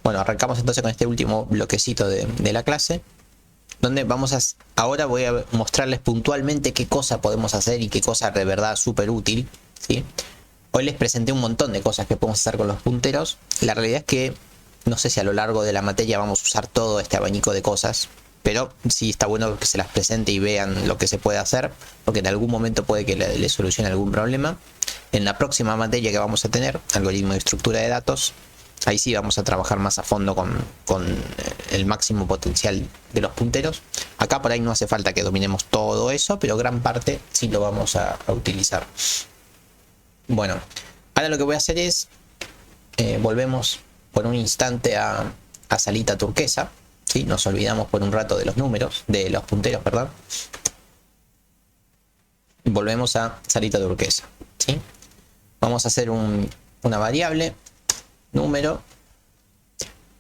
Bueno, arrancamos entonces con este último bloquecito de la clase, donde ahora voy a mostrarles puntualmente qué cosa podemos hacer y qué cosa de verdad súper útil, ¿sí? Hoy les presenté un montón de cosas que podemos hacer con los punteros. La realidad es que no sé si a lo largo de la materia vamos a usar todo este abanico de cosas, pero sí está bueno que se las presente y vean lo que se puede hacer, porque en algún momento puede que les solucione algún problema. En la próxima materia que vamos a tener, algoritmo de estructura de datos, ahí sí vamos a trabajar más a fondo con el máximo potencial de los punteros. Acá por ahí no hace falta que dominemos todo eso, pero gran parte sí lo vamos a utilizar. Bueno, ahora lo que voy a hacer es, volvemos por un instante a salita turquesa, ¿sí? Nos olvidamos por un rato de los números, de los punteros, perdón. Volvemos a salita turquesa, ¿sí? Vamos a hacer una variable, número,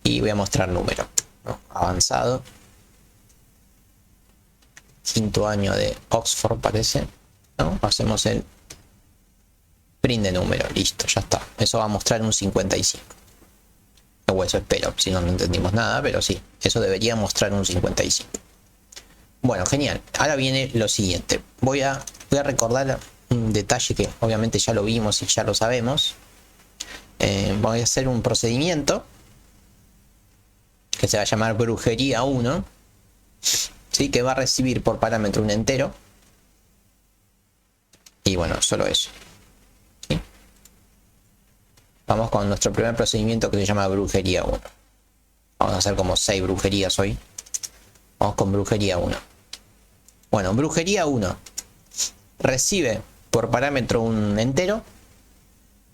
y voy a mostrar número, ¿no? Avanzado, quinto año de Oxford parece, ¿no? Hacemos el print de número, listo, ya está. Eso va a mostrar un 55. O eso espero, si no entendimos nada, pero sí, eso debería mostrar un 55. Bueno, genial. Ahora viene lo siguiente. Voy a recordar un detalle que obviamente ya lo vimos y ya lo sabemos. Voy a hacer un procedimiento que se va a llamar brujería 1, ¿sí? Que va a recibir por parámetro un entero. Y bueno, solo eso. ¿Sí? Vamos con nuestro primer procedimiento que se llama brujería 1. Vamos a hacer como 6 brujerías hoy. Vamos con brujería 1. Bueno, brujería 1 recibe por parámetro un entero.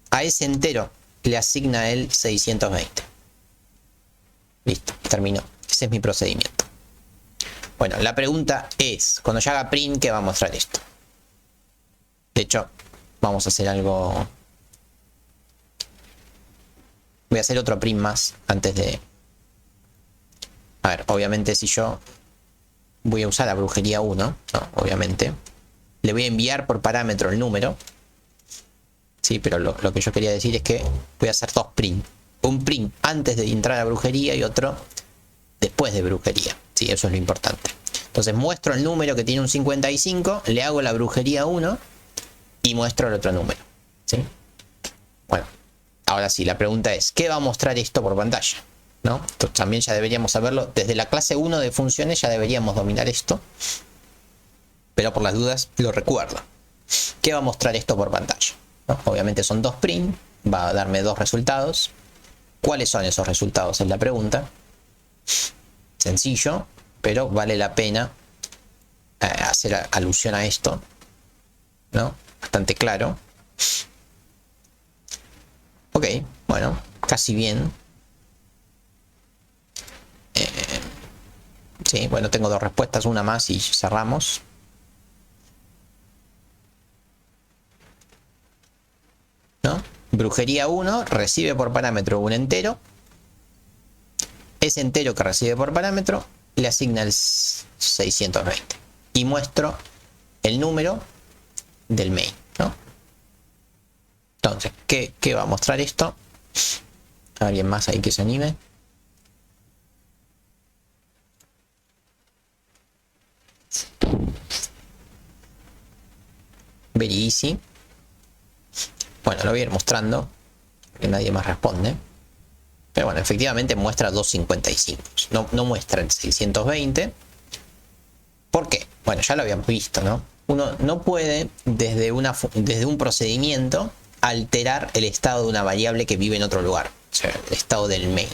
A ese entero le asigna el 620. Listo, terminó. Ese es mi procedimiento. Bueno, la pregunta es, cuando ya haga print, ¿qué va a mostrar esto? De hecho, vamos a hacer algo. Voy a hacer otro print más antes de... A ver, obviamente si yo voy a usar la brujería 1, ¿no? Obviamente, le voy a enviar por parámetro el número. Sí, pero lo que yo quería decir es que voy a hacer dos print. Un print antes de entrar a brujería y otro después de brujería. Sí, eso es lo importante. Entonces muestro el número que tiene un 55, le hago la brujería 1 y muestro el otro número. ¿Sí? Bueno, ahora sí, la pregunta es, ¿qué va a mostrar esto por pantalla? ¿No? Entonces, también ya deberíamos saberlo. Desde la clase 1 de funciones ya deberíamos dominar esto. Pero por las dudas lo recuerdo. ¿Qué va a mostrar esto por pantalla? ¿No? Obviamente son dos print, va a darme dos resultados. ¿Cuáles son esos resultados? Es la pregunta. Sencillo, pero vale la pena hacer alusión a esto, ¿no? Bastante claro. Ok, bueno, casi bien. Sí, bueno, tengo dos respuestas, una más y cerramos. ¿No? Brujería 1 recibe por parámetro un entero. Ese entero que recibe por parámetro le asigna el 620. Y muestro el número del main, ¿no? Entonces, ¿qué va a mostrar esto? ¿Alguien más ahí que se anime? Very easy. Bueno, lo voy a ir mostrando, que nadie más responde. Pero bueno, efectivamente muestra 255. No muestra el 620. ¿Por qué? Bueno, ya lo habíamos visto, ¿no? Uno no puede, desde un procedimiento, alterar el estado de una variable que vive en otro lugar. O sea, el estado del main,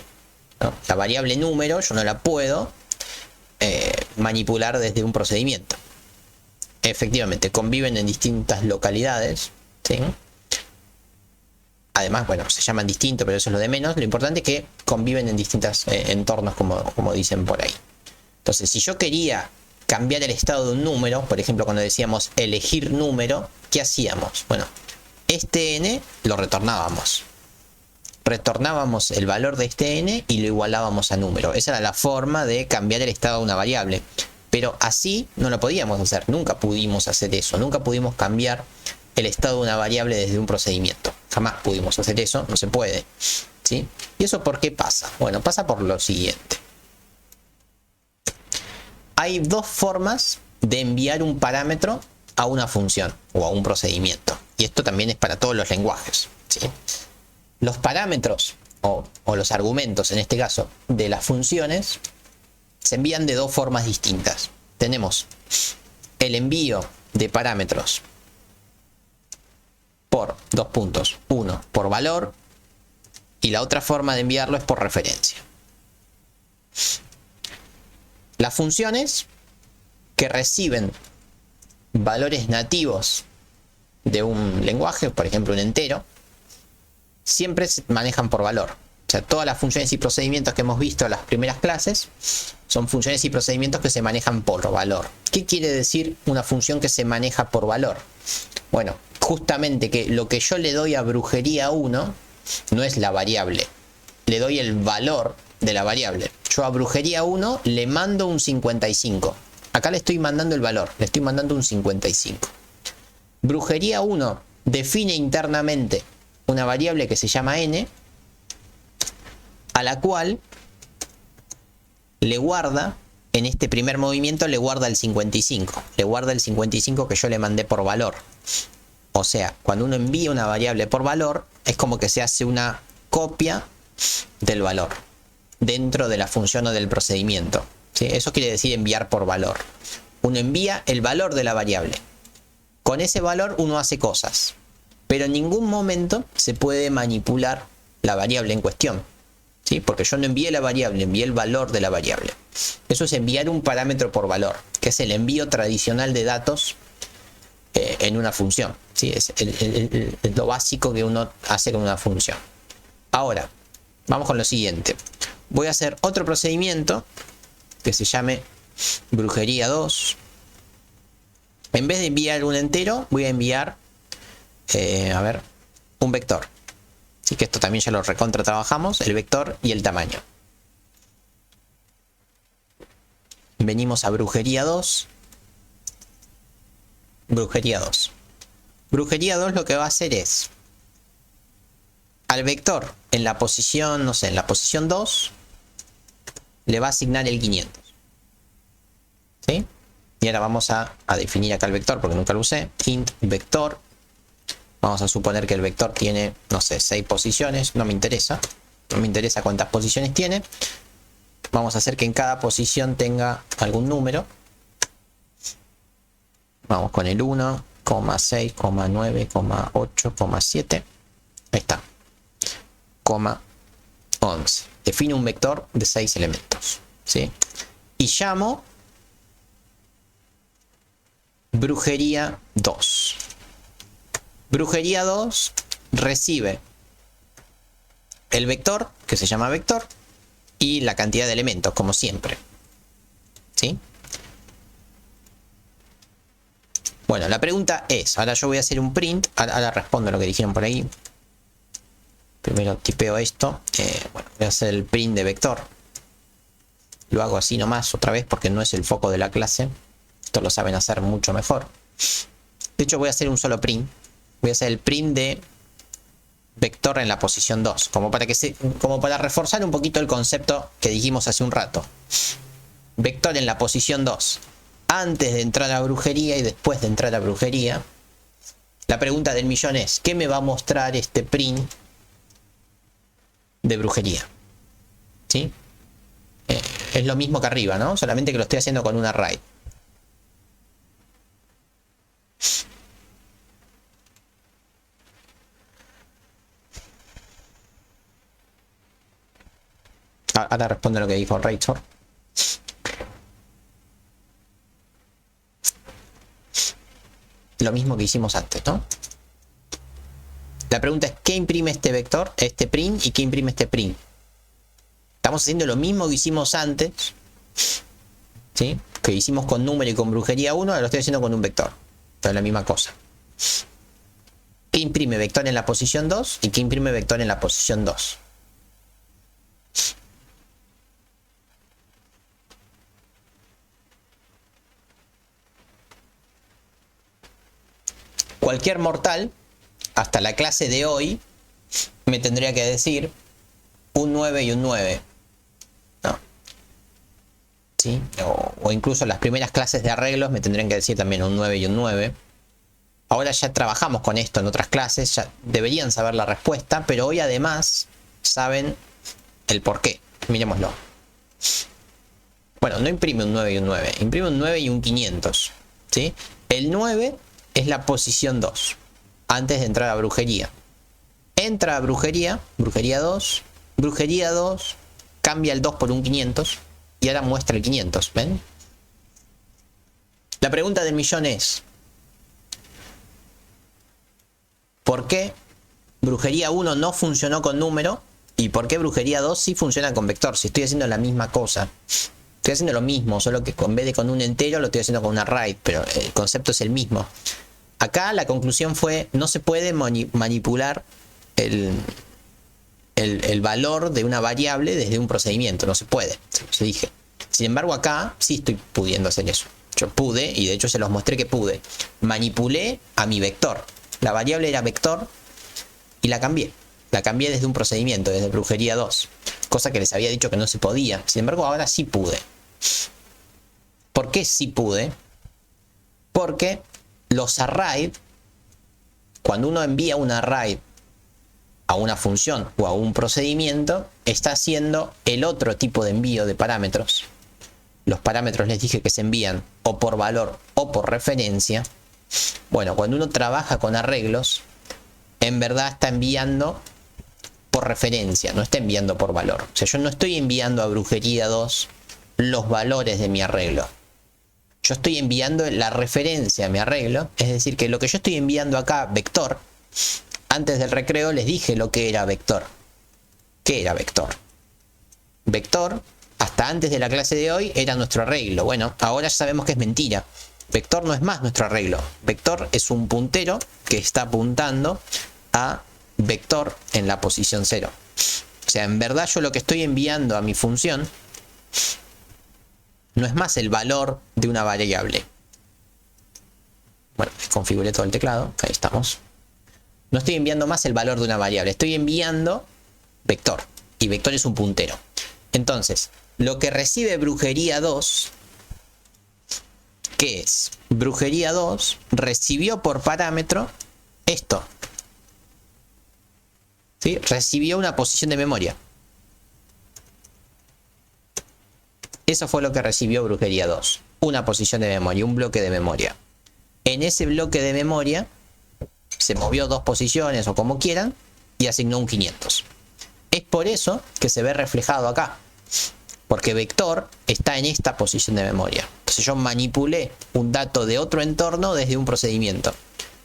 ¿no? La variable número yo no la puedo manipular desde un procedimiento. Efectivamente, conviven en distintas localidades, ¿sí? Además, bueno, se llaman distintos, pero eso es lo de menos. Lo importante es que conviven en distintos entornos, como dicen por ahí. Entonces, si yo quería cambiar el estado de un número, por ejemplo, cuando decíamos elegir número, ¿qué hacíamos? Bueno, este n lo retornábamos. Retornábamos el valor de este n y lo igualábamos a número. Esa era la forma de cambiar el estado de una variable. Pero así no lo podíamos hacer. Nunca pudimos hacer eso. Nunca pudimos cambiar el estado de una variable desde un procedimiento. Jamás pudimos hacer eso. No se puede. ¿sí? ¿Y eso por qué pasa? Bueno, pasa por lo siguiente. Hay dos formas de enviar un parámetro a una función o a un procedimiento. Y esto también es para todos los lenguajes, ¿sí? Los parámetros o los argumentos, en este caso, de las funciones, se envían de dos formas distintas. Tenemos el envío de parámetros por dos puntos. Uno por valor y la otra forma de enviarlo es por referencia. Las funciones que reciben valores nativos de un lenguaje, por ejemplo un entero, siempre se manejan por valor. O sea, todas las funciones y procedimientos que hemos visto en las primeras clases son funciones y procedimientos que se manejan por valor. ¿Qué quiere decir una función que se maneja por valor? Bueno, justamente que lo que yo le doy a brujería 1 no es la variable, le doy el valor de la variable. Yo a brujería 1 le mando un 55. Acá le estoy mandando el valor, le estoy mandando un 55. Brujería 1 define internamente una variable que se llama n, a la cual le guarda, en este primer movimiento le guarda el 55. Le guarda el 55 que yo le mandé por valor. O sea, cuando uno envía una variable por valor, es como que se hace una copia del valor dentro de la función o del procedimiento, ¿sí? Eso quiere decir enviar por valor. Uno envía el valor de la variable. Con ese valor uno hace cosas, pero en ningún momento se puede manipular la variable en cuestión, ¿sí? Porque yo no envié la variable, envié el valor de la variable. Eso es enviar un parámetro por valor, que es el envío tradicional de datos en una función, ¿sí? Es lo básico que uno hace con una función. Ahora, vamos con lo siguiente. Voy a hacer otro procedimiento que se llame brujería 2. En vez de enviar un entero, voy a enviar, un vector. Así que esto también ya lo recontra trabajamos, el vector y el tamaño. Venimos a brujería 2. Brujería 2. Brujería 2 lo que va a hacer es, al vector en la posición, no sé, en la posición 2, le va a asignar el 500. ¿Sí? Y ahora vamos a definir acá el vector porque nunca lo usé. Int vector. Vamos a suponer que el vector tiene, no sé, 6 posiciones. No me interesa. No me interesa cuántas posiciones tiene. Vamos a hacer que en cada posición tenga algún número. Vamos con el 1, 6, 9, 8, 7. Ahí está. 11. Define un vector de 6 elementos, ¿sí? Y llamo brujería 2. Brujería 2 recibe el vector, que se llama vector, y la cantidad de elementos, como siempre, ¿sí? Bueno, la pregunta es, ahora yo voy a hacer un print, ahora respondo a lo que dijeron por ahí. Primero tipeo esto, bueno, voy a hacer el print de vector. Lo hago así nomás otra vez porque no es el foco de la clase. Esto lo saben hacer mucho mejor. De hecho voy a hacer un solo print. Voy a hacer el print de vector en la posición 2, como para reforzar un poquito el concepto que dijimos hace un rato. Vector en la posición 2, antes de entrar a brujería y después de entrar a brujería. La pregunta del millón es, ¿qué me va a mostrar este print de brujería? ¿Sí? Es lo mismo que arriba, ¿no? Solamente que lo estoy haciendo con un array. Ahora respondo a lo que dijo Rachel. Lo mismo que hicimos antes, ¿no? La pregunta es, ¿qué imprime este vector, este print, y qué imprime este print? Estamos haciendo lo mismo que hicimos antes, ¿sí? Que hicimos con número y con brujería 1, ahora lo estoy haciendo con un vector. Esto es la misma cosa. ¿Qué imprime vector en la posición 2 y qué imprime vector en la posición 2? Cualquier mortal, hasta la clase de hoy, me tendría que decir un 9 y un 9. ¿No? ¿Sí? O incluso las primeras clases de arreglos me tendrían que decir también un 9 y un 9. Ahora ya trabajamos con esto en otras clases, ya deberían saber la respuesta, pero hoy además saben el por qué. Miremoslo. Bueno, no imprime un 9 y un 9, imprime un 9 y un 500. ¿Sí? El 9 es la posición 2, antes de entrar a brujería. Entra a brujería, brujería 2, cambia el 2 por un 500 y ahora muestra el 500, ¿ven? La pregunta del millón es: ¿por qué brujería 1 no funcionó con número? ¿Y por qué brujería 2 sí funciona con vector? Si estoy haciendo la misma cosa. Estoy haciendo lo mismo, solo que en vez de con un entero lo estoy haciendo con un array, pero el concepto es el mismo. Acá la conclusión fue: no se puede manipular el valor de una variable desde un procedimiento. No se puede, se dije. Sin embargo, acá sí estoy pudiendo hacer eso. Yo pude, y de hecho se los mostré que pude. Manipulé a mi vector. La variable era vector y la cambié. La cambié desde un procedimiento, desde brujería 2. Cosa que les había dicho que no se podía. Sin embargo, ahora sí pude. ¿Por qué sí pude? Porque los array, cuando uno envía un array a una función o a un procedimiento, está haciendo el otro tipo de envío de parámetros. Los parámetros les dije que se envían o por valor o por referencia. Bueno, cuando uno trabaja con arreglos, en verdad está enviando por referencia, no está enviando por valor. O sea, yo no estoy enviando a brujería 2 los valores de mi arreglo. Yo estoy enviando la referencia a mi arreglo. Es decir, que lo que yo estoy enviando acá, vector, antes del recreo les dije lo que era vector. ¿Qué era vector? Vector, hasta antes de la clase de hoy, era nuestro arreglo. Bueno, ahora ya sabemos que es mentira. Vector no es más nuestro arreglo. Vector es un puntero que está apuntando a vector en la posición 0. O sea, en verdad yo lo que estoy enviando a mi función no es más el valor de una variable. Bueno, configuré todo el teclado. Ahí estamos. No estoy enviando más el valor de una variable. Estoy enviando vector. Y vector es un puntero. Entonces, lo que recibe brujería 2... ¿qué es? Brujería 2 recibió por parámetro esto. ¿Sí? Recibió una posición de memoria. Eso fue lo que recibió brujería 2. Una posición de memoria, un bloque de memoria. En ese bloque de memoria se movió 2 posiciones o como quieran y asignó un 500. Es por eso que se ve reflejado acá. Porque vector está en esta posición de memoria. Entonces yo manipulé un dato de otro entorno desde un procedimiento.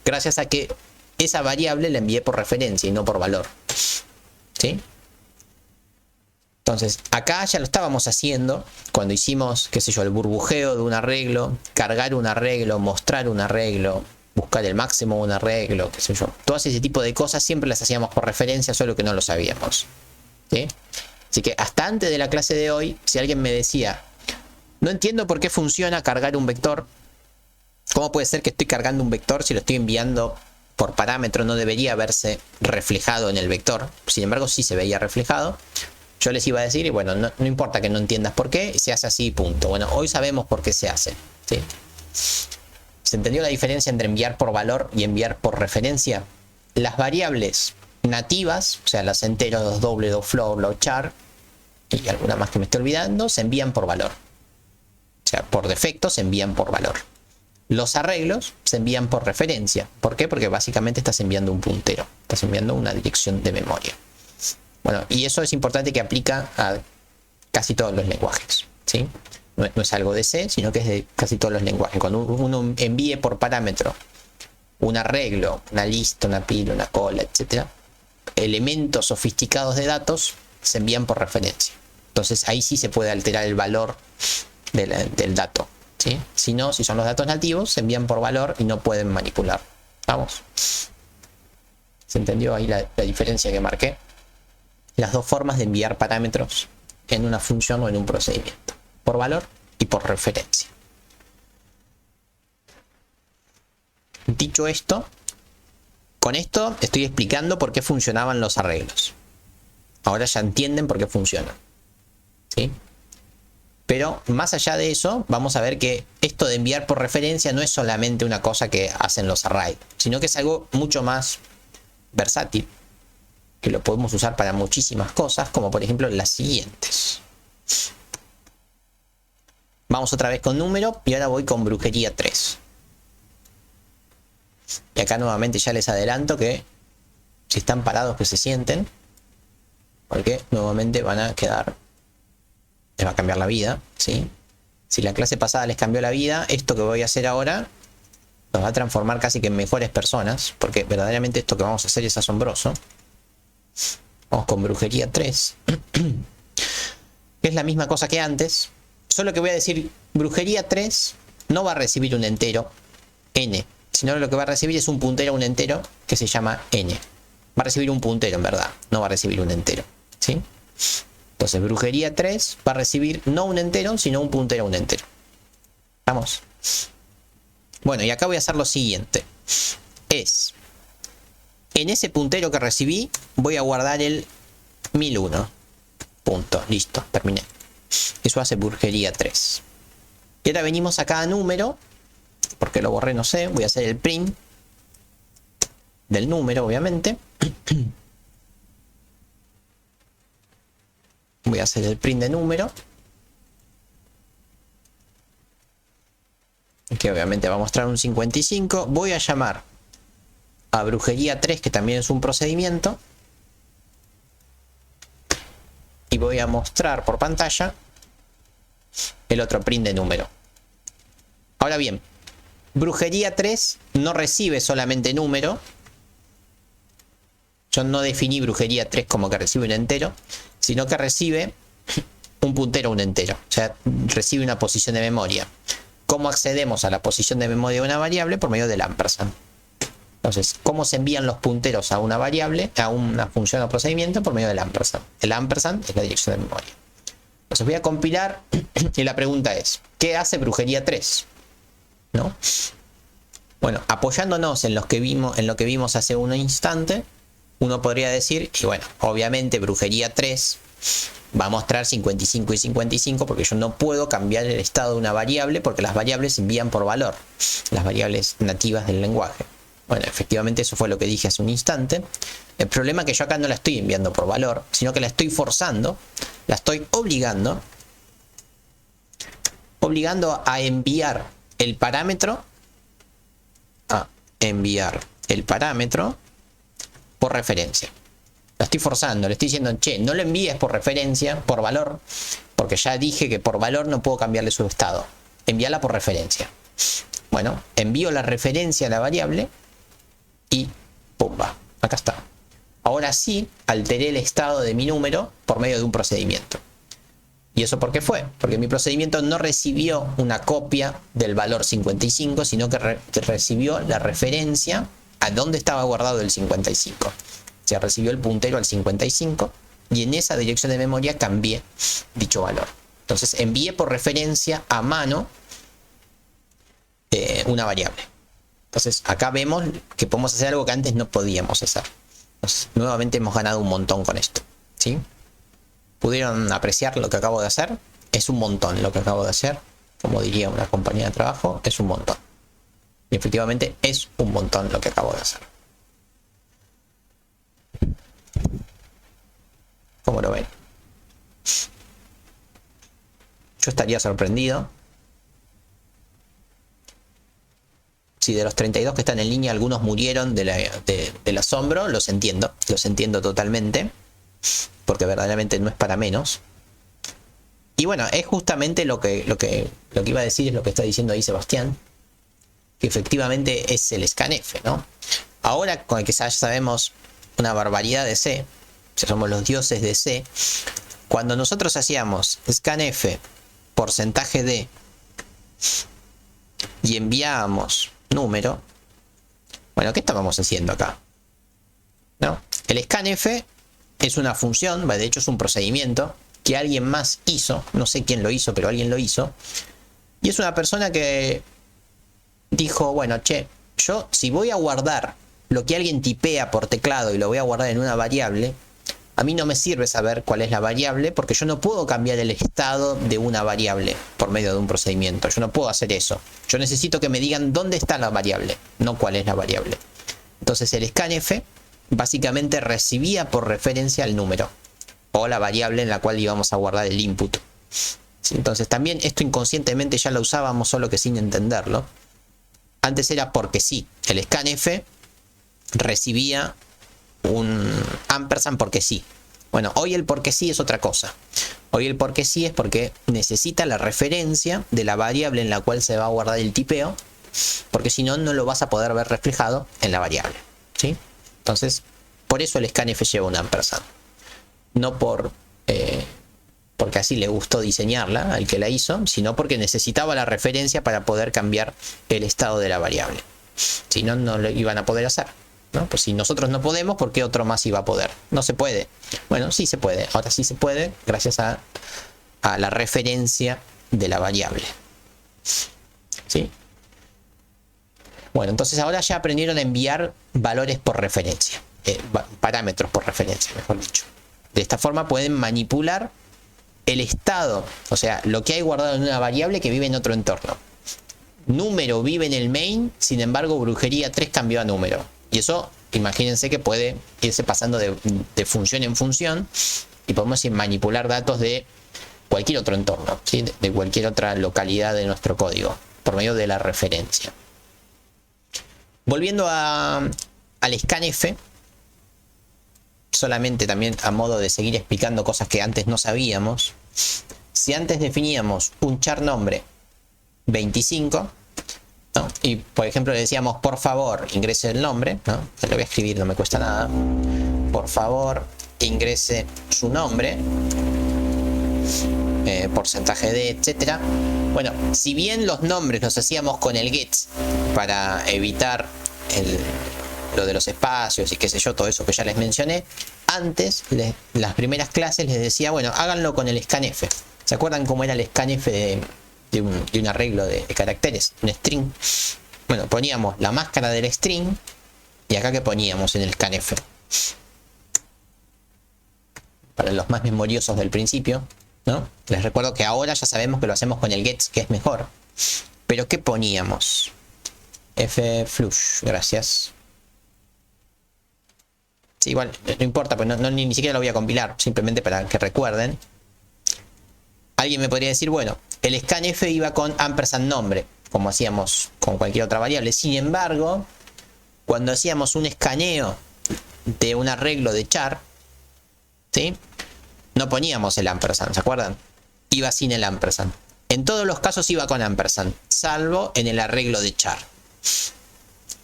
Gracias a que esa variable la envié por referencia y no por valor. ¿Sí? Entonces, acá ya lo estábamos haciendo cuando hicimos, qué sé yo, el burbujeo de un arreglo, cargar un arreglo, mostrar un arreglo, buscar el máximo de un arreglo, qué sé yo. Todo ese tipo de cosas siempre las hacíamos por referencia, solo que no lo sabíamos. ¿Sí? Así que hasta antes de la clase de hoy, si alguien me decía, no entiendo por qué funciona cargar un vector, ¿cómo puede ser que estoy cargando un vector si lo estoy enviando por parámetro? No debería verse reflejado en el vector. Sin embargo, sí se veía reflejado. Yo les iba a decir, y bueno, no importa que no entiendas por qué, se hace así, punto. Bueno, hoy sabemos por qué se hace. ¿Sí? ¿Se entendió la diferencia entre enviar por valor y enviar por referencia? Las variables nativas, o sea, las enteros, doble, float, char y alguna más que me estoy olvidando, se envían por valor. O sea, por defecto se envían por valor. Los arreglos se envían por referencia. ¿Por qué? Porque básicamente estás enviando un puntero. Estás enviando una dirección de memoria. Bueno, y eso es importante que aplica a casi todos los lenguajes. ¿Sí? No es algo de C, sino que es de casi todos los lenguajes. Cuando uno envíe por parámetro un arreglo, una lista, una pila, una cola, etc., elementos sofisticados de datos se envían por referencia. Entonces ahí sí se puede alterar el valor del dato. ¿Sí? Si no, si son los datos nativos, se envían por valor y no pueden manipular. ¿Vamos? ¿Se entendió ahí la diferencia que marqué? Las dos formas de enviar parámetros en una función o en un procedimiento. Por valor y por referencia. Dicho esto, con esto estoy explicando por qué funcionaban los arreglos. Ahora ya entienden por qué funciona, ¿sí? Pero más allá de eso, vamos a ver que esto de enviar por referencia no es solamente una cosa que hacen los array, sino que es algo mucho más versátil, que lo podemos usar para muchísimas cosas, como por ejemplo las siguientes. Vamos otra vez con número y ahora voy con brujería 3. Y acá nuevamente ya les adelanto que si están parados que se sienten, porque nuevamente van a quedar, les va a cambiar la vida, ¿sí? Si la clase pasada les cambió la vida, esto que voy a hacer ahora nos va a transformar casi que en mejores personas, porque verdaderamente esto que vamos a hacer es asombroso. Vamos con brujería 3. Es la misma cosa que antes, solo que voy a decir brujería 3 no va a recibir un entero n, sino lo que va a recibir es un puntero a un entero que se llama n. Va a recibir un puntero en verdad, no va a recibir un entero, ¿sí? Entonces brujería 3 va a recibir no un entero, sino un puntero a un entero. Vamos. Bueno, y acá voy a hacer lo siguiente. En ese puntero que recibí voy a guardar el 1001. Punto, listo, terminé. Eso hace brujería 3. Y ahora venimos a cada número, porque lo borré, no sé, voy a hacer el print del número, obviamente. Voy a hacer el print de número, que obviamente va a mostrar un 55. Voy a llamar a brujería 3, que también es un procedimiento, y voy a mostrar por pantalla el otro print de número. Ahora bien, brujería 3 no recibe solamente número. Yo no definí brujería 3 como que recibe un entero, sino que recibe un puntero a un entero. O sea, recibe una posición de memoria. ¿Cómo accedemos a la posición de memoria de una variable? Por medio del ampersand. Entonces, ¿cómo se envían los punteros a una variable, a una función o procedimiento? Por medio del ampersand. El ampersand es la dirección de memoria. Entonces voy a compilar y la pregunta es, ¿qué hace brujería 3? ¿No? Bueno, apoyándonos en lo que vimos hace un instante, uno podría decir, y bueno, obviamente brujería 3 va a mostrar 55 y 55 porque yo no puedo cambiar el estado de una variable porque las variables envían por valor, las variables nativas del lenguaje. Bueno, efectivamente eso fue lo que dije hace un instante. El problema es que yo acá no la estoy enviando por valor, sino que la estoy forzando, la estoy obligando a enviar el parámetro, por referencia. La estoy forzando, le estoy diciendo, che, no lo envíes por referencia, por valor, porque ya dije que por valor no puedo cambiarle su estado. Envíala por referencia. Bueno, envío la referencia a la variable y pumba, acá está. Ahora sí alteré el estado de mi número por medio de un procedimiento. ¿Y eso por qué fue? Porque mi procedimiento no recibió una copia del valor 55, sino que recibió la referencia a dónde estaba guardado el 55. O sea, recibió el puntero al 55 y en esa dirección de memoria cambié dicho valor. Entonces envié por referencia a mano una variable. Entonces acá vemos que podemos hacer algo que antes no podíamos hacer. Entonces, nuevamente hemos ganado un montón con esto, ¿sí? ¿Pudieron apreciar lo que acabo de hacer? Es un montón lo que acabo de hacer. Como diría una compañía de trabajo, es un montón. Y efectivamente es un montón lo que acabo de hacer. ¿Cómo lo ven? Yo estaría sorprendido si de los 32 que están en línea algunos murieron del asombro. Los entiendo totalmente, porque verdaderamente no es para menos. Y bueno, es justamente lo que iba a decir, es lo que está diciendo ahí Sebastián, que efectivamente es el scanf, ¿no? Ahora con el que ya sabemos una barbaridad de C, o sea, somos los dioses de C, cuando nosotros hacíamos scanf porcentaje de y enviábamos número, bueno, ¿qué estábamos haciendo acá? ¿No? El scanf es una función, de hecho es un procedimiento que alguien más hizo, no sé quién lo hizo, pero alguien lo hizo, y es una persona que dijo, bueno, che, yo si voy a guardar lo que alguien tipea por teclado y lo voy a guardar en una variable, a mí no me sirve saber cuál es la variable porque yo no puedo cambiar el estado de una variable por medio de un procedimiento. Yo no puedo hacer eso. Yo necesito que me digan dónde está la variable, no cuál es la variable. Entonces el scanf básicamente recibía por referencia el número o la variable en la cual íbamos a guardar el input. Entonces también esto inconscientemente ya lo usábamos, solo que sin entenderlo. Antes era porque sí, el scanf recibía un ampersand porque sí. Bueno, hoy el porque sí es otra cosa. Hoy el porque sí es porque necesita la referencia de la variable en la cual se va a guardar el tipeo, porque si no, no lo vas a poder ver reflejado en la variable, ¿sí? Entonces, por eso el scanf lleva un ampersand. No porque así le gustó diseñarla al que la hizo, sino porque necesitaba la referencia para poder cambiar el estado de la variable. Si no, no lo iban a poder hacer, ¿no? Pues si nosotros no podemos, ¿por qué otro más iba a poder? No se puede. Bueno, sí se puede. Ahora sí se puede gracias a la referencia de la variable. ¿Sí? Bueno, entonces ahora ya aprendieron a enviar valores por referencia. Parámetros por referencia, mejor dicho. De esta forma pueden manipular el estado, o sea, lo que hay guardado en una variable que vive en otro entorno. Número vive en el main, sin embargo brujería 3 cambió a número. Y eso, imagínense que puede irse pasando de función en función y podemos manipular datos de cualquier otro entorno, ¿sí? De cualquier otra localidad de nuestro código, por medio de la referencia. Volviendo al scanf, solamente también a modo de seguir explicando cosas que antes no sabíamos. Si antes definíamos un char nombre 25, ¿no? Y por ejemplo le decíamos por favor ingrese el nombre, ¿no? Lo voy a escribir, no me cuesta nada. Por favor ingrese su nombre, porcentaje de, etcétera. Bueno, si bien los nombres los hacíamos con el get para evitar lo de los espacios y qué sé yo, todo eso que ya les mencioné, antes, las primeras clases les decía, bueno, háganlo con el scanf. ¿Se acuerdan cómo era el scanf de un arreglo de caracteres? Un string. Bueno, poníamos la máscara del string y acá que poníamos en el scanf. Para los más memoriosos del principio, ¿no? Les recuerdo que ahora ya sabemos que lo hacemos con el get, que es mejor. Pero ¿qué poníamos? Flush, gracias. Sí, igual, no importa, pues ni siquiera lo voy a compilar, simplemente para que recuerden. Alguien me podría decir, bueno, el scanf iba con ampersand nombre, como hacíamos con cualquier otra variable. Sin embargo, cuando hacíamos un escaneo de un arreglo de char, ¿sí? No poníamos el ampersand, ¿se acuerdan? Iba sin el ampersand. En todos los casos iba con ampersand, salvo en el arreglo de char.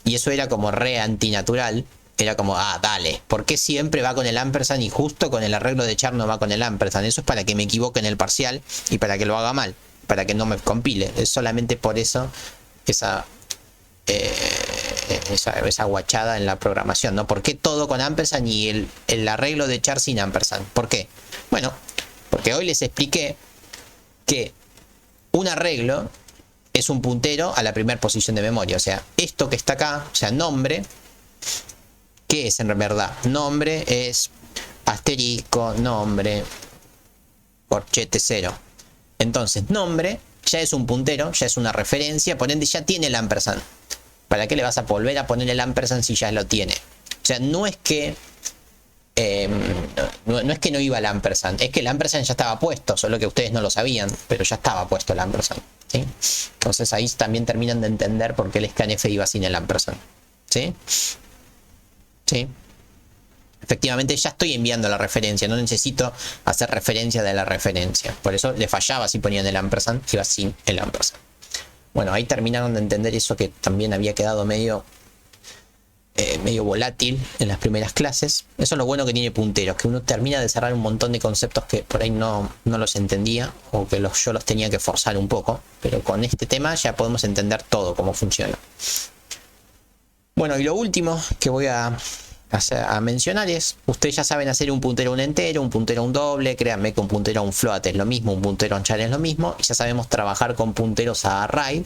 Y eso era como re antinatural. Era como, dale, ¿por qué siempre va con el ampersand y justo con el arreglo de char no va con el ampersand? Eso es para que me equivoque en el parcial y para que lo haga mal, para que no me compile. Es solamente por eso esa guachada en la programación, ¿no? ¿Por qué todo con ampersand y el arreglo de char sin ampersand? ¿Por qué? Bueno, porque hoy les expliqué que un arreglo es un puntero a la primera posición de memoria. O sea, esto que está acá, o sea, nombre, ¿qué es en verdad? Nombre es asterisco, nombre, corchete 0. Entonces, nombre ya es un puntero, ya es una referencia, por ende ya tiene el ampersand. ¿Para qué le vas a volver a poner el ampersand si ya lo tiene? O sea, no es que no es que no iba el ampersand, es que el ampersand ya estaba puesto, solo que ustedes no lo sabían, pero ya estaba puesto el ampersand, ¿sí? Entonces ahí también terminan de entender por qué el scanf iba sin el ampersand, ¿sí? Sí. Efectivamente ya estoy enviando la referencia, no necesito hacer referencia de la referencia. Por eso le fallaba si ponían el ampersand, iba sin el ampersand. Bueno, ahí terminaron de entender eso que también había quedado medio volátil en las primeras clases. Eso es lo bueno que tiene punteros, que uno termina de cerrar un montón de conceptos que por ahí no los entendía o que yo los tenía que forzar un poco. Pero con este tema ya podemos entender todo cómo funciona. Bueno, y lo último que voy a mencionar es, ustedes ya saben hacer un puntero a un entero, un puntero a un doble, créanme que un puntero a un float es lo mismo, un puntero a un char es lo mismo, y ya sabemos trabajar con punteros a array,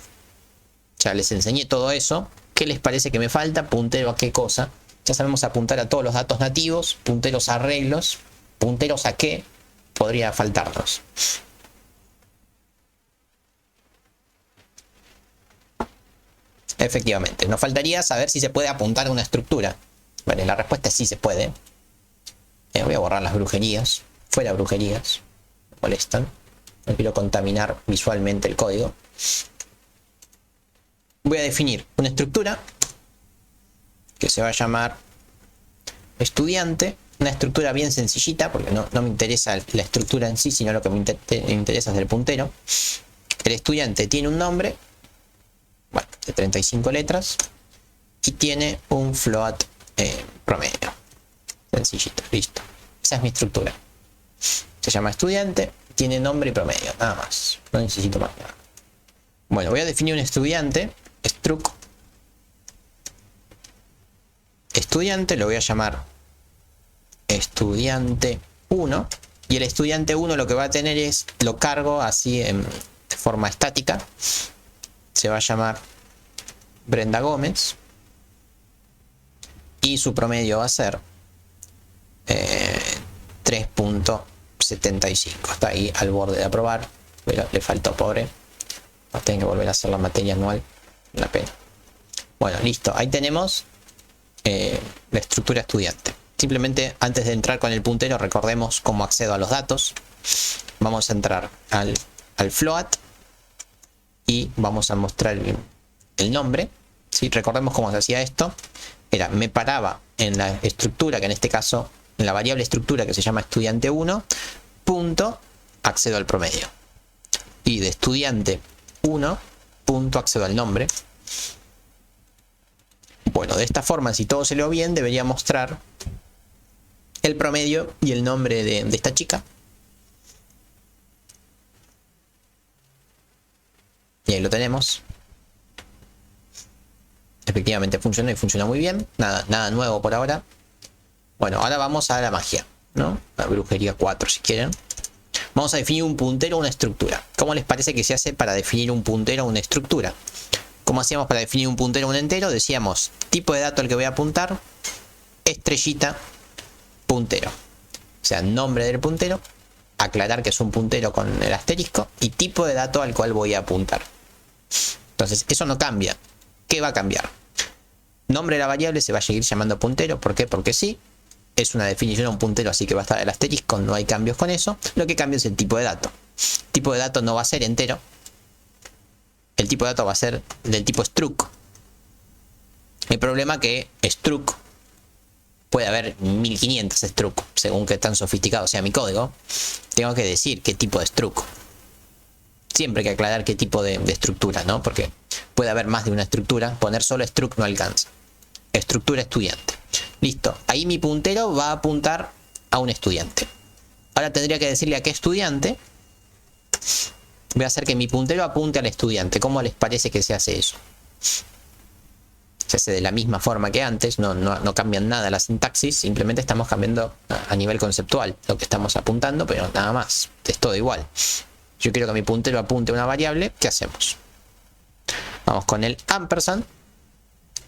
ya les enseñé todo eso. ¿Qué les parece que me falta? ¿Puntero a qué cosa? Ya sabemos apuntar a todos los datos nativos, punteros a arreglos, punteros a qué podría faltarnos. Efectivamente, nos faltaría saber si se puede apuntar a una estructura. Bueno, la respuesta es sí se puede. Voy a borrar las brujerías. Fuera brujerías. Me molestan. No quiero contaminar visualmente el código. Voy a definir una estructura que se va a llamar estudiante. Una estructura bien sencillita, porque no me interesa la estructura en sí, sino lo que me interesa es el puntero. El estudiante tiene un nombre, bueno, de 35 letras, y tiene un float promedio. Sencillito, listo. Esa es mi estructura. Se llama estudiante, tiene nombre y promedio, nada más. No necesito más nada. Bueno, voy a definir un estudiante, struct. Estudiante, lo voy a llamar estudiante 1. Y el estudiante 1 lo que va a tener es, lo cargo así de forma estática. Se va a llamar Brenda Gómez. Y su promedio va a ser 3.75. Está ahí al borde de aprobar, pero le faltó, pobre. Va a tener que volver a hacer la materia anual. Una pena. Bueno, listo. Ahí tenemos la estructura estudiante. Simplemente antes de entrar con el puntero, recordemos cómo accedo a los datos. Vamos a entrar al float y vamos a mostrar el nombre. ¿Sí? Recordemos cómo se hacía esto. Era, me paraba en la estructura, que en este caso, en la variable estructura que se llama estudiante 1, punto, accedo al promedio. Y de estudiante 1, punto, accedo al nombre. Bueno, de esta forma, si todo se lee bien, debería mostrar el promedio y el nombre de esta chica. Y ahí lo tenemos. Efectivamente funciona y funciona muy bien. Nada nuevo por ahora. Bueno, ahora vamos a la magia, ¿no? La brujería 4 si quieren. Vamos a definir un puntero o una estructura. ¿Cómo les parece que se hace para definir un puntero o una estructura? ¿Cómo hacíamos para definir un puntero o un entero? Decíamos tipo de dato al que voy a apuntar, estrellita, puntero. O sea, nombre del puntero, aclarar que es un puntero con el asterisco y tipo de dato al cual voy a apuntar. Entonces, eso no cambia. ¿Qué va a cambiar? Nombre de la variable se va a seguir llamando puntero. ¿Por qué? Porque sí. Es una definición de un puntero, así que va a estar el asterisco. No hay cambios con eso. Lo que cambia es el tipo de dato. El tipo de dato no va a ser entero. El tipo de dato va a ser del tipo struct. El problema es que struct puede haber 1500 struct, según que tan sofisticado sea mi código. Tengo que decir qué tipo de struct. Siempre hay que aclarar qué tipo de estructura, ¿no? Porque puede haber más de una estructura. Poner solo struct no alcanza. Estructura estudiante. Listo. Ahí mi puntero va a apuntar a un estudiante. Ahora tendría que decirle a qué estudiante. Voy a hacer que mi puntero apunte al estudiante. ¿Cómo les parece que se hace eso? Se hace de la misma forma que antes. No cambian nada la sintaxis. Simplemente estamos cambiando a nivel conceptual lo que estamos apuntando, pero nada más. Es todo igual. Yo quiero que mi puntero apunte a una variable. ¿Qué hacemos? Vamos con el ampersand.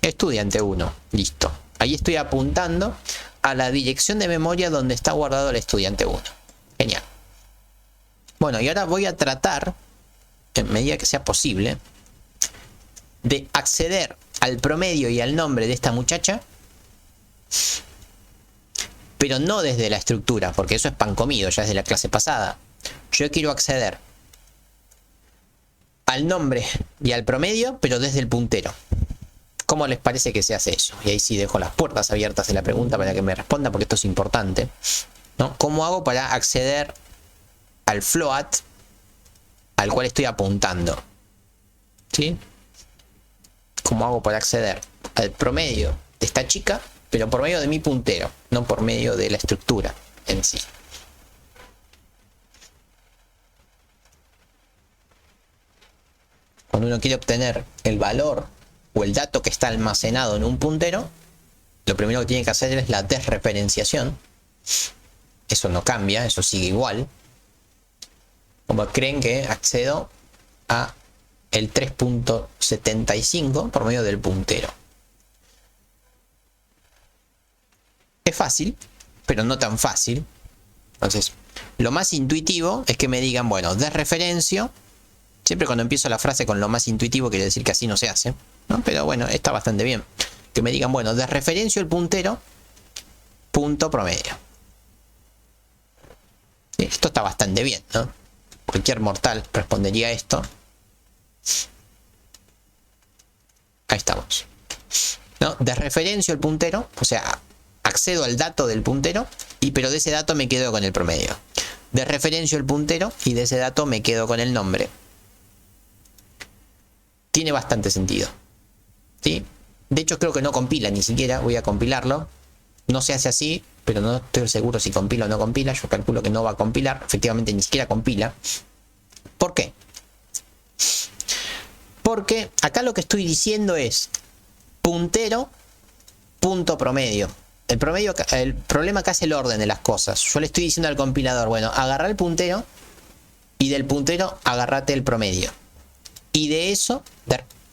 Estudiante 1. Listo. Ahí estoy apuntando a la dirección de memoria donde está guardado el estudiante 1. Genial. Bueno, y ahora voy a tratar, en medida que sea posible, de acceder al promedio y al nombre de esta muchacha, pero no desde la estructura, porque eso es pan comido, ya es de la clase pasada. Yo quiero acceder al nombre y al promedio, pero desde el puntero. ¿Cómo les parece que se hace eso? Y ahí sí dejo las puertas abiertas en la pregunta para que me responda, porque esto es importante, ¿no? ¿Cómo hago para acceder al float al cual estoy apuntando? ¿Sí? ¿Cómo hago para acceder al promedio de esta chica, pero por medio de mi puntero, no por medio de la estructura en sí? Cuando uno quiere obtener el valor o el dato que está almacenado en un puntero, lo primero que tiene que hacer es la desreferenciación. Eso no cambia, eso sigue igual. Como creen que accedo a el 3.75 por medio del puntero. Es fácil, pero no tan fácil. Entonces, lo más intuitivo es que me digan, bueno, desreferencio. Siempre cuando empiezo la frase con lo más intuitivo quiere decir que así no se hace, ¿no? Pero bueno, está bastante bien. Que me digan, bueno, desreferencio el puntero, punto promedio. Sí, esto está bastante bien, ¿no? Cualquier mortal respondería esto. Ahí estamos, ¿no? Desreferencio el puntero, o sea, accedo al dato del puntero, pero de ese dato me quedo con el promedio. Desreferencio el puntero y de ese dato me quedo con el nombre. Tiene bastante sentido, ¿sí? De hecho creo que no compila ni siquiera, voy a compilarlo. No se hace así, pero no estoy seguro si compila o no compila. Yo calculo que no va a compilar, efectivamente ni siquiera compila. ¿Por qué? Porque acá lo que estoy diciendo es puntero, punto promedio. El problema acá es el orden de las cosas. Yo le estoy diciendo al compilador, bueno, agarra el puntero y del puntero agarrate el promedio. Y de eso,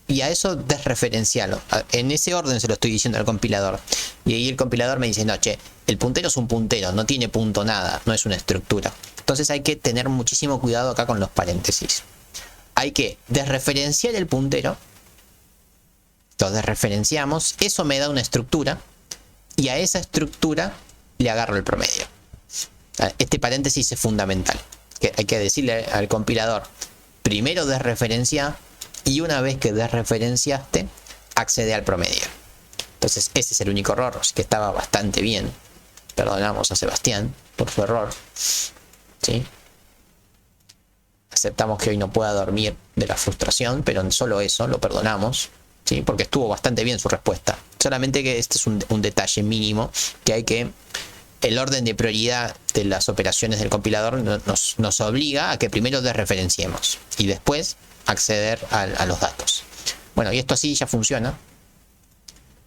y a eso desreferencialo. En ese orden se lo estoy diciendo al compilador. Y ahí el compilador me dice, no, che, el puntero es un puntero, no tiene punto nada, no es una estructura. Entonces hay que tener muchísimo cuidado acá con los paréntesis. Hay que desreferenciar el puntero. Lo desreferenciamos, eso me da una estructura. Y a esa estructura le agarro el promedio. Este paréntesis es fundamental. Que hay que decirle al compilador, primero desreferencia y una vez que desreferenciaste, accede al promedio. Entonces ese es el único error, así que estaba bastante bien. Perdonamos a Sebastián por su error. ¿Sí? Aceptamos que hoy no pueda dormir de la frustración, pero solo eso lo perdonamos. ¿Sí? Porque estuvo bastante bien su respuesta. Solamente que este es un detalle mínimo que hay que... El orden de prioridad de las operaciones del compilador nos obliga a que primero desreferenciemos y después acceder a los datos. Bueno, y esto así ya funciona.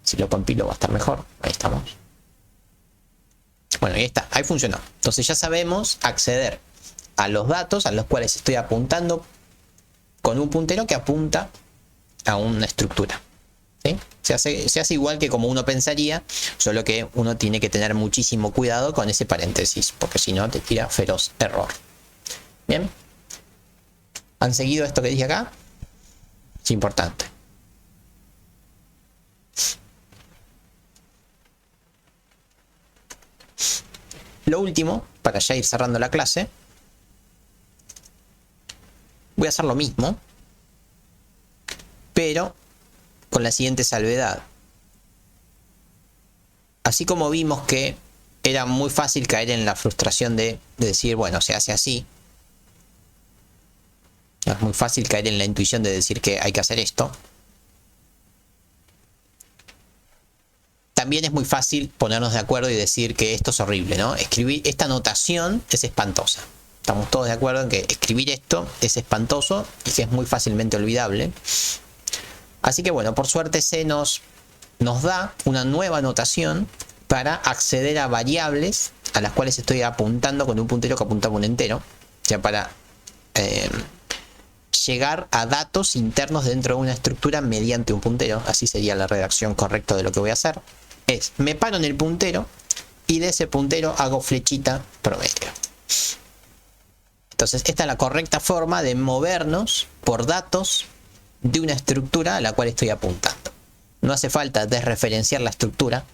Si lo compilo va a estar mejor. Ahí estamos. Bueno, ahí está. Ahí funcionó. Entonces ya sabemos acceder a los datos a los cuales estoy apuntando con un puntero que apunta a una estructura. ¿Sí? Se hace igual que como uno pensaría, solo que uno tiene que tener muchísimo cuidado con ese paréntesis, porque si no te tira feroz error. Bien. ¿Han seguido esto que dije acá? Es importante. Lo último, para ya ir cerrando la clase, voy a hacer lo mismo, pero con la siguiente salvedad. Así como vimos que era muy fácil caer en la frustración de decir, bueno, se hace así. Es muy fácil caer en la intuición de decir que hay que hacer esto. También es muy fácil ponernos de acuerdo y decir que esto es horrible, ¿no? Escribir esta notación es espantosa. Estamos todos de acuerdo en que escribir esto es espantoso y que es muy fácilmente olvidable. Así que bueno, por suerte C nos da una nueva notación para acceder a variables a las cuales estoy apuntando con un puntero que apunta a un entero. O sea, para llegar a datos internos dentro de una estructura mediante un puntero. Así sería la redacción correcta de lo que voy a hacer. Me paro en el puntero y de ese puntero hago flechita promedio. Entonces esta es la correcta forma de movernos por datos de una estructura a la cual estoy apuntando. No hace falta desreferenciar la estructura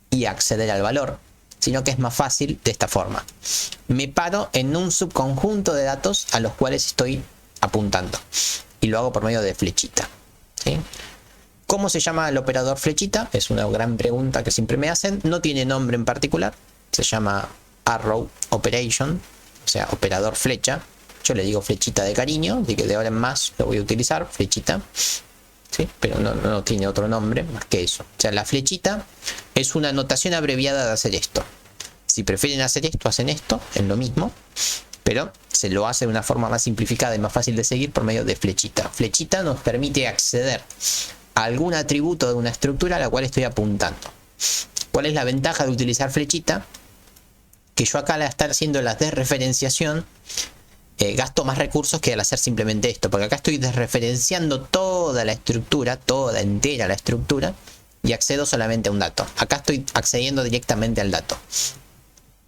y acceder al valor, sino que es más fácil de esta forma. Me paro en un subconjunto de datos a los cuales estoy apuntando y lo hago por medio de flechita. ¿Sí? ¿Cómo se llama el operador flechita? Es una gran pregunta que siempre me hacen. No tiene nombre en particular. Se llama arrow operation, o sea, operador flecha. Yo le digo flechita de cariño, así que de ahora en más lo voy a utilizar, flechita. ¿Sí? Pero no tiene otro nombre más que eso. O sea, la flechita es una notación abreviada de hacer esto. Si prefieren hacer esto, hacen esto, es lo mismo. Pero se lo hace de una forma más simplificada y más fácil de seguir por medio de flechita. Flechita nos permite acceder a algún atributo de una estructura a la cual estoy apuntando. ¿Cuál es la ventaja de utilizar flechita? Que yo acá al estar haciendo la desreferenciación gasto más recursos que al hacer simplemente esto, porque acá estoy desreferenciando toda la estructura, toda entera la estructura, y accedo solamente a un dato. Acá estoy accediendo directamente al dato.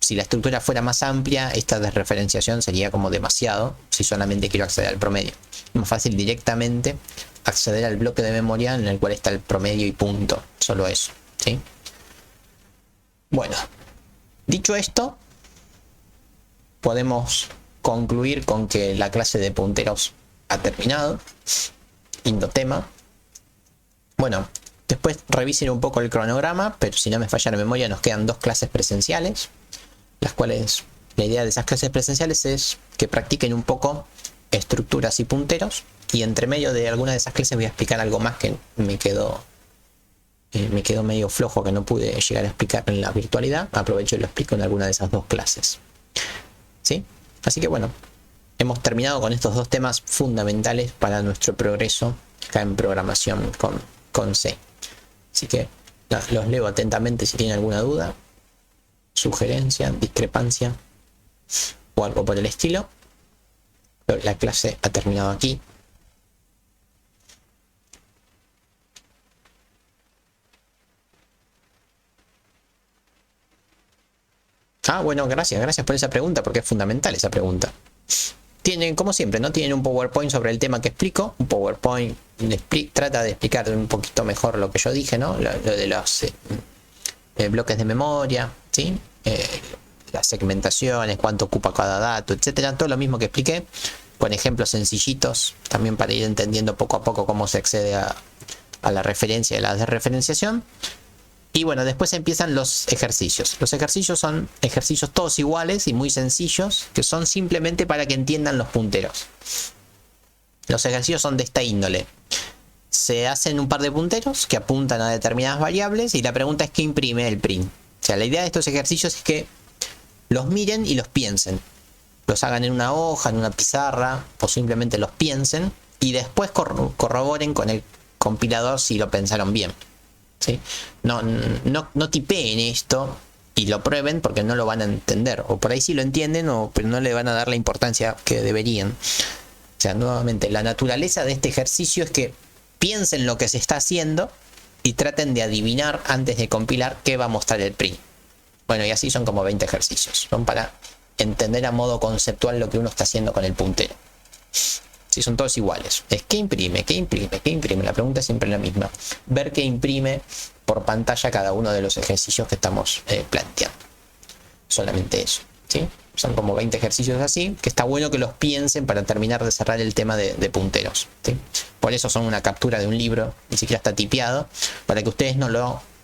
si la estructura fuera más amplia, esta desreferenciación sería como demasiado si solamente quiero acceder al promedio. Es más fácil directamente acceder al bloque de memoria en el cual está el promedio y punto, solo eso, ¿sí? Bueno, dicho esto, podemos concluir con que la clase de punteros ha terminado. Lindo tema. Bueno, después revisen un poco el cronograma, pero si no me falla la memoria, nos quedan 2 clases presenciales, las cuales la idea de esas clases presenciales es que practiquen un poco estructuras y punteros, y entre medio de alguna de esas clases voy a explicar algo más que me quedó medio flojo, que no pude llegar a explicar en la virtualidad. Aprovecho y lo explico en alguna de esas 2 clases, ¿sí? Así que bueno, hemos terminado con estos 2 temas fundamentales para nuestro progreso acá en programación con C. Así que los leo atentamente si tienen alguna duda, sugerencia, discrepancia o algo por el estilo. Pero la clase ha terminado aquí. Bueno, gracias por esa pregunta, porque es fundamental esa pregunta. Tienen, como siempre, ¿no? Tienen un PowerPoint sobre el tema que explico. Un PowerPoint trata de explicar un poquito mejor lo que yo dije, ¿no? Lo de los bloques de memoria, ¿sí? Las segmentaciones, cuánto ocupa cada dato, etcétera. Todo lo mismo que expliqué, con ejemplos sencillitos, también para ir entendiendo poco a poco cómo se accede a la referencia y la desreferenciación. Y bueno, después empiezan los ejercicios. Los ejercicios son ejercicios todos iguales y muy sencillos, que son simplemente para que entiendan los punteros. Los ejercicios son de esta índole. Se hacen un par de punteros que apuntan a determinadas variables y la pregunta es ¿qué imprime el print? O sea, la idea de estos ejercicios es que los miren y los piensen. Los hagan en una hoja, en una pizarra, o simplemente los piensen y después corroboren con el compilador si lo pensaron bien, ¿sí? No tipeen esto y lo prueben porque no lo van a entender, o por ahí sí lo entienden, pero no le van a dar la importancia que deberían. O sea, nuevamente, la naturaleza de este ejercicio es que piensen lo que se está haciendo y traten de adivinar antes de compilar qué va a mostrar el print. Bueno, y así son como 20 ejercicios. Son para entender a modo conceptual lo que uno está haciendo con el puntero. Sí, son todos iguales. Es ¿qué imprime? ¿Qué imprime? ¿Qué imprime? La pregunta es siempre la misma. Ver qué imprime por pantalla cada uno de los ejercicios que estamos planteando. Solamente eso, ¿sí? Son como 20 ejercicios así, que está bueno que los piensen para terminar de cerrar el tema de punteros, ¿sí? Por eso son una captura de un libro, ni siquiera está tipeado, para que ustedes no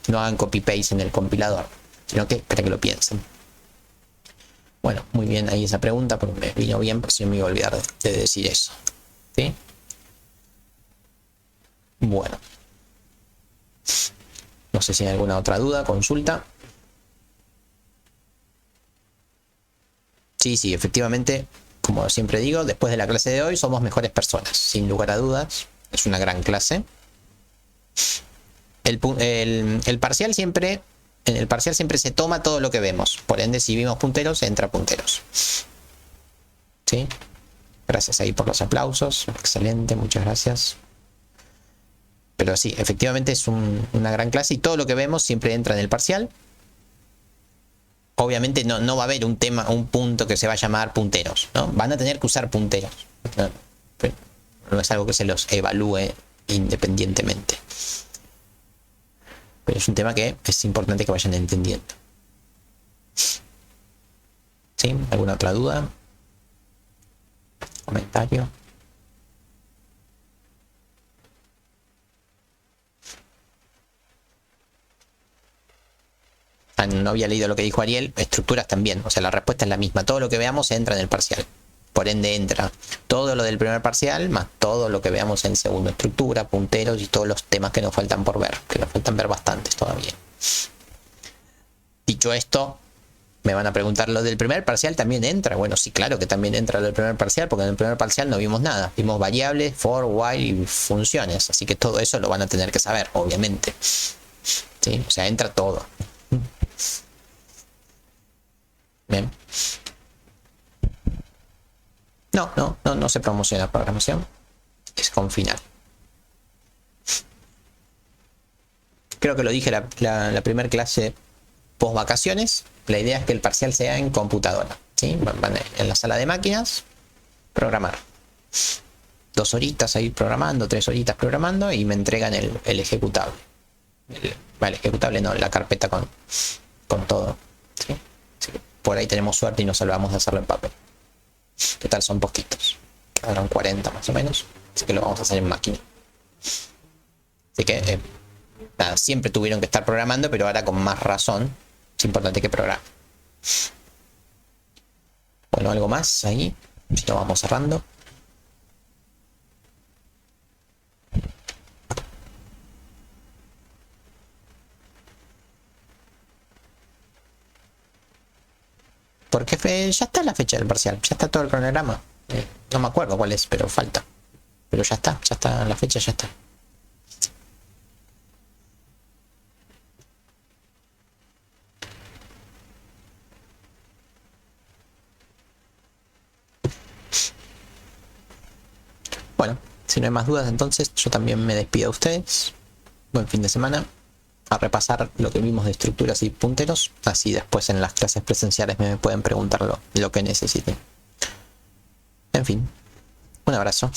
hagan copy-paste en el compilador, sino que para que lo piensen. Bueno, muy bien ahí esa pregunta, porque me vino bien, por si no me iba a olvidar de decir eso, ¿sí? Bueno. No sé si hay alguna otra duda, consulta. Sí, efectivamente, como siempre digo, después de la clase de hoy somos mejores personas, sin lugar a dudas. Es una gran clase. El parcial siempre, en el parcial siempre se toma todo lo que vemos. Por ende, si vimos punteros, entra punteros. ¿Sí? Gracias ahí por los aplausos. Excelente, muchas gracias. Pero sí, efectivamente es una gran clase y todo lo que vemos siempre entra en el parcial. Obviamente no va a haber un punto que se va a llamar punteros, ¿no? Van a tener que usar punteros. No es algo que se los evalúe independientemente. Pero es un tema que es importante que vayan entendiendo. ¿Sí? ¿Alguna otra duda? ¿Comentario? No había leído lo que dijo Ariel. Estructuras también, o sea, la respuesta es la misma. Todo lo que veamos entra en el parcial. Por ende entra todo lo del primer parcial más todo lo que veamos en segundo. Estructura, punteros y todos los temas que nos faltan por ver, que nos faltan ver bastantes todavía. Dicho esto, me van a preguntar, ¿lo del primer parcial también entra? Bueno, sí, claro que también entra lo del primer parcial, porque en el primer parcial no vimos nada. Vimos variables, for, while y funciones. Así que todo eso lo van a tener que saber, obviamente. ¿Sí? O sea, entra todo. Bien. No se promociona programación. Es con final. Creo que lo dije la primera clase post vacaciones, la idea es que el parcial sea en computadora, ¿sí? Van en la sala de máquinas, programar. 2 horitas ahí programando, 3 horitas programando y me entregan el ejecutable. El ejecutable no, la carpeta con todo. ¿Sí? Sí, por ahí tenemos suerte y nos salvamos de hacerlo en papel. Total son poquitos. Quedaron 40 más o menos. Así que lo vamos a hacer en máquina. Así que nada, siempre tuvieron que estar programando, pero ahora con más razón es importante que programen. Bueno, algo más ahí. Si lo vamos cerrando. Porque ya está la fecha del parcial, ya está todo el cronograma. No me acuerdo cuál es, pero falta. Pero ya está la fecha, ya está. Bueno, si no hay más dudas, entonces yo también me despido de ustedes. Buen fin de semana. A repasar lo que vimos de estructuras y punteros. Así después en las clases presenciales me pueden preguntar lo que necesiten. En fin, un abrazo.